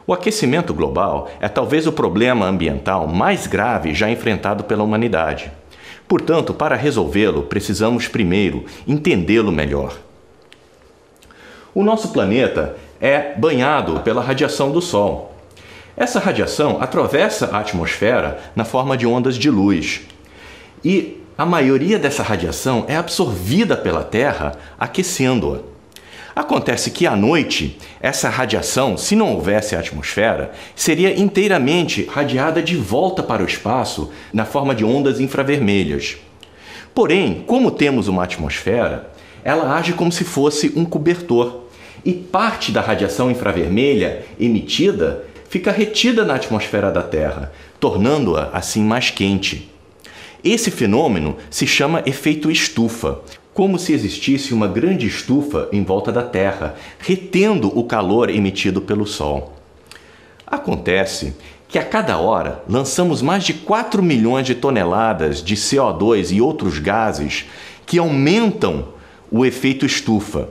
O aquecimento global é talvez o problema ambiental mais grave já enfrentado pela humanidade. Portanto, para resolvê-lo, precisamos primeiro entendê-lo melhor. O nosso planeta é banhado pela radiação do Sol. Essa radiação atravessa a atmosfera na forma de ondas de luz. E a maioria dessa radiação é absorvida pela Terra, aquecendo-a. Acontece que à noite, essa radiação, se não houvesse a atmosfera, seria inteiramente radiada de volta para o espaço na forma de ondas infravermelhas. Porém, como temos uma atmosfera, ela age como se fosse um cobertor, e parte da radiação infravermelha emitida fica retida na atmosfera da Terra, tornando-a assim mais quente. Esse fenômeno se chama efeito estufa, como se existisse uma grande estufa em volta da Terra, retendo o calor emitido pelo Sol. Acontece que a cada hora lançamos mais de 4 milhões de toneladas de CO2 e outros gases que aumentam o efeito estufa.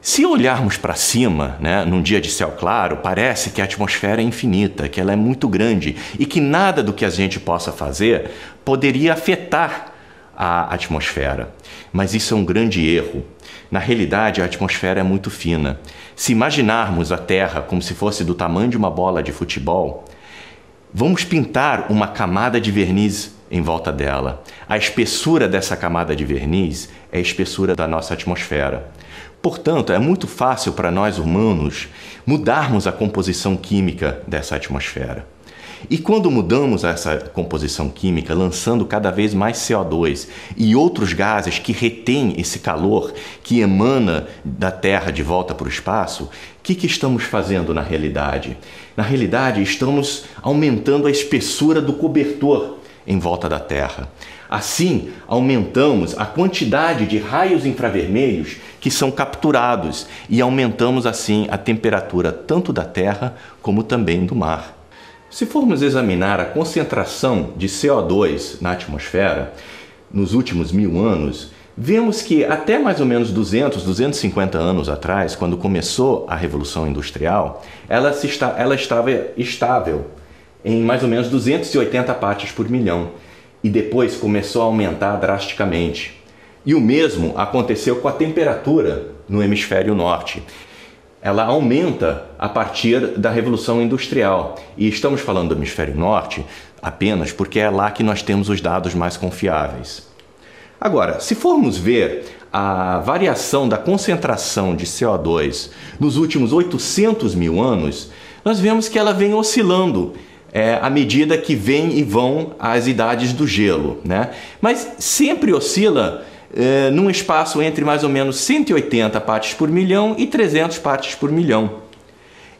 Se olharmos para cima, num dia de céu claro, parece que a atmosfera é infinita, que ela é muito grande e que nada do que a gente possa fazer poderia afetar a atmosfera. Mas isso é um grande erro. Na realidade, a atmosfera é muito fina. Se imaginarmos a Terra como se fosse do tamanho de uma bola de futebol, vamos pintar uma camada de verniz em volta dela. A espessura dessa camada de verniz é a espessura da nossa atmosfera. Portanto, é muito fácil para nós humanos mudarmos a composição química dessa atmosfera. E quando mudamos essa composição química, lançando cada vez mais CO2 e outros gases que retêm esse calor que emana da Terra de volta para o espaço, o que estamos fazendo na realidade? Na realidade, estamos aumentando a espessura do cobertor em volta da Terra. Assim, aumentamos a quantidade de raios infravermelhos que são capturados e aumentamos assim a temperatura tanto da Terra como também do mar. Se formos examinar a concentração de CO2 na atmosfera nos últimos 1000 anos, vemos que até mais ou menos 250 anos atrás, quando começou a Revolução Industrial, ela estava estável em mais ou menos 280 partes por milhão e depois começou a aumentar drasticamente. E o mesmo aconteceu com a temperatura no hemisfério norte. Ela aumenta a partir da Revolução Industrial. E estamos falando do hemisfério norte apenas porque é lá que nós temos os dados mais confiáveis. Agora, se formos ver a variação da concentração de CO2 nos últimos 800 mil anos, nós vemos que ela vem oscilando à medida que vêm e vão as idades do gelo, Mas sempre oscila num espaço entre mais ou menos 180 partes por milhão e 300 partes por milhão.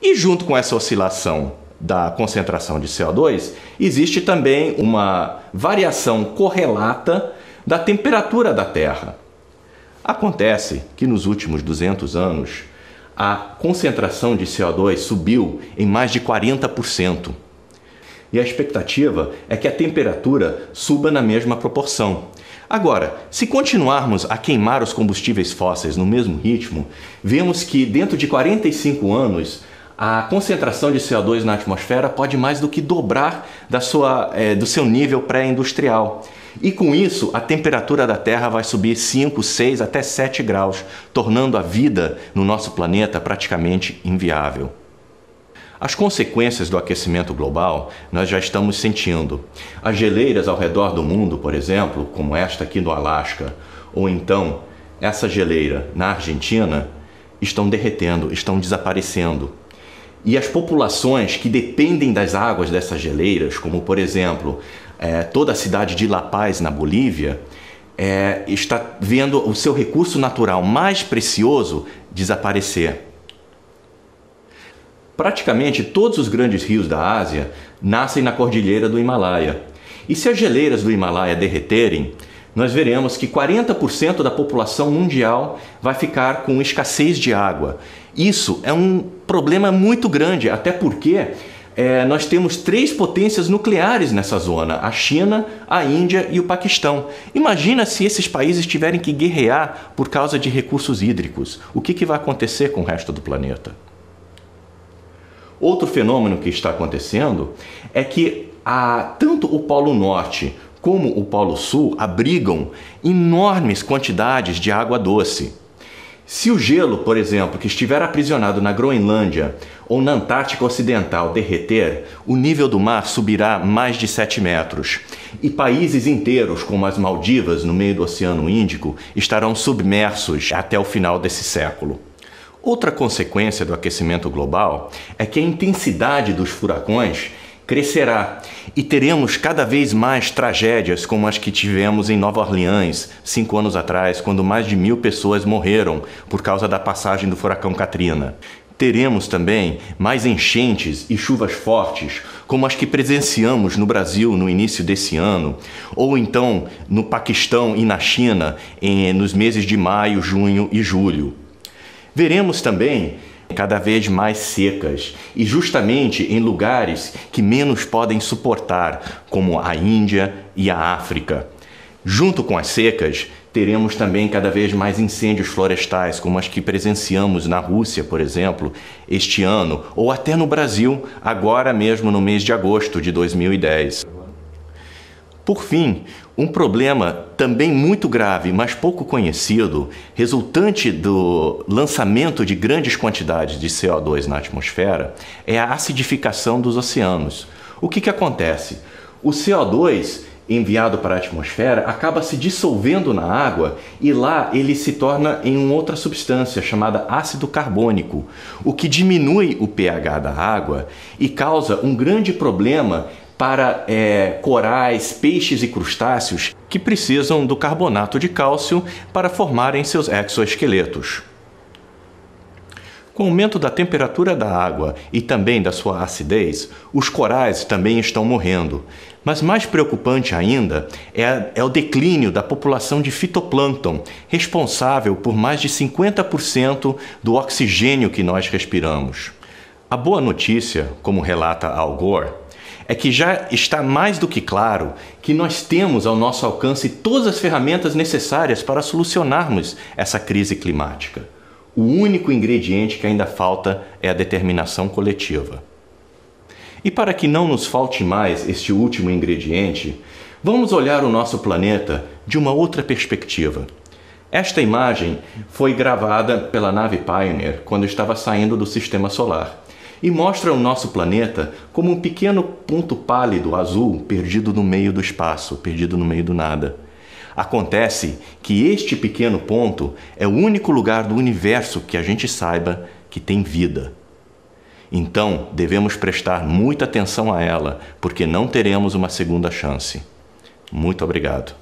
E junto com essa oscilação da concentração de CO2, existe também uma variação correlata da temperatura da Terra. Acontece que nos últimos 200 anos, a concentração de CO2 subiu em mais de 40%. E a expectativa é que a temperatura suba na mesma proporção. Agora, se continuarmos a queimar os combustíveis fósseis no mesmo ritmo, vemos que dentro de 45 anos, a concentração de CO2 na atmosfera pode mais do que dobrar do seu nível pré-industrial. E com isso, a temperatura da Terra vai subir 5, 6 até 7 graus, tornando a vida no nosso planeta praticamente inviável. As consequências do aquecimento global nós já estamos sentindo. As geleiras ao redor do mundo, por exemplo, como esta aqui no Alasca, ou então essa geleira na Argentina, estão derretendo, estão desaparecendo. E as populações que dependem das águas dessas geleiras, como por exemplo toda a cidade de La Paz na Bolívia, está vendo o seu recurso natural mais precioso desaparecer. Praticamente todos os grandes rios da Ásia nascem na cordilheira do Himalaia. E se as geleiras do Himalaia derreterem, nós veremos que 40% da população mundial vai ficar com escassez de água. Isso é um problema muito grande, até porque nós temos 3 potências nucleares nessa zona: a China, a Índia e o Paquistão. Imagina se esses países tiverem que guerrear por causa de recursos hídricos. O que vai acontecer com o resto do planeta? Outro fenômeno que está acontecendo é que tanto o Polo Norte como o Polo Sul abrigam enormes quantidades de água doce. Se o gelo, por exemplo, que estiver aprisionado na Groenlândia ou na Antártica Ocidental derreter, o nível do mar subirá mais de 7 metros. E países inteiros, como as Maldivas, no meio do Oceano Índico, estarão submersos até o final desse século. Outra consequência do aquecimento global é que a intensidade dos furacões crescerá e teremos cada vez mais tragédias como as que tivemos em Nova Orleans 5 anos atrás, quando mais de 1.000 pessoas morreram por causa da passagem do furacão Katrina. Teremos também mais enchentes e chuvas fortes, como as que presenciamos no Brasil no início desse ano, ou então no Paquistão e na China nos meses de maio, junho e julho. Veremos também cada vez mais secas, e justamente em lugares que menos podem suportar, como a Índia e a África. Junto com as secas, teremos também cada vez mais incêndios florestais, como as que presenciamos na Rússia, por exemplo, este ano, ou até no Brasil, agora mesmo no mês de agosto de 2010. Por fim, um problema também muito grave, mas pouco conhecido, resultante do lançamento de grandes quantidades de CO2 na atmosfera, é a acidificação dos oceanos. O que acontece? O CO2 enviado para a atmosfera acaba se dissolvendo na água e lá ele se torna em uma outra substância chamada ácido carbônico, o que diminui o pH da água e causa um grande problema para corais, peixes e crustáceos que precisam do carbonato de cálcio para formarem seus exoesqueletos. Com o aumento da temperatura da água e também da sua acidez, os corais também estão morrendo. Mas mais preocupante ainda é o declínio da população de fitoplâncton, responsável por mais de 50% do oxigênio que nós respiramos. A boa notícia, como relata Al Gore, é que já está mais do que claro que nós temos ao nosso alcance todas as ferramentas necessárias para solucionarmos essa crise climática. O único ingrediente que ainda falta é a determinação coletiva. E para que não nos falte mais este último ingrediente, vamos olhar o nosso planeta de uma outra perspectiva. Esta imagem foi gravada pela nave Pioneer quando estava saindo do Sistema Solar e mostra o nosso planeta como um pequeno ponto pálido azul perdido no meio do espaço, perdido no meio do nada. Acontece que este pequeno ponto é o único lugar do universo que a gente saiba que tem vida. Então, devemos prestar muita atenção a ela, porque não teremos uma segunda chance. Muito obrigado.